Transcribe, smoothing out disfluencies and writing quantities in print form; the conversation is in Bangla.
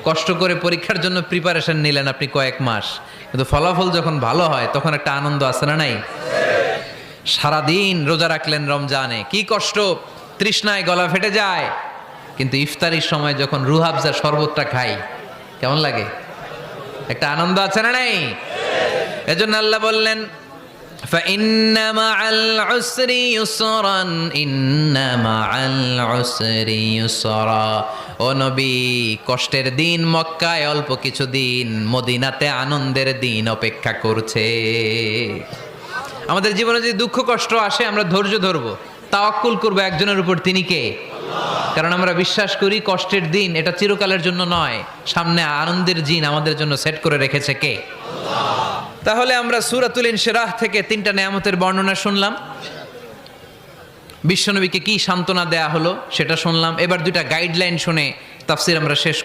কষ্ট করে পরীক্ষার জন্য প্রিপারেশন নিলেন আপনি কয়েক মাস, কিন্তু ফলাফল যখন ভালো হয় তখন একটা আনন্দ আছে না নাই? সারাদিন রোজা রাখলেন রমজানে, কি কষ্ট, তৃষ্ণায় গলা ফেটে যায়, কিন্তু ইফতারির সময় যখন রুহ আফজার শরবতটা খাই কেমন লাগে? একটা আনন্দ আছে না নাই? এজন্য আল্লাহ বললেন فإن مع العسر يسرا إن مع العسر يسرا ও নবী, কষ্টের দিন মক্কায় অল্প কিছু দিন, মদিনাতে আনন্দের দিন অপেক্ষা করছে। আমাদের জীবনে যদি দুঃখ কষ্ট আসে আমরা ধৈর্য ধরবো, তাওয়াক্কুল করবো একজনের উপর, তিনি কে? কারণ আমরা বিশ্বাস করি কষ্টের দিন এটা চিরকালের জন্য নয়, সামনে আনন্দের দিন আমাদের জন্য সেট করে রেখেছে কে? তাহলে আমরা সূরাতুল ইনশিরাহ থেকে 3টা নেয়ামতের বর্ণনা শুনলাম, বিশ্বনবীকে কি সান্ত্বনা দেয়া হলো সেটা শুনলাম। এবার 2টা গাইডলাইন শুনে তাফসির আমরা শেষ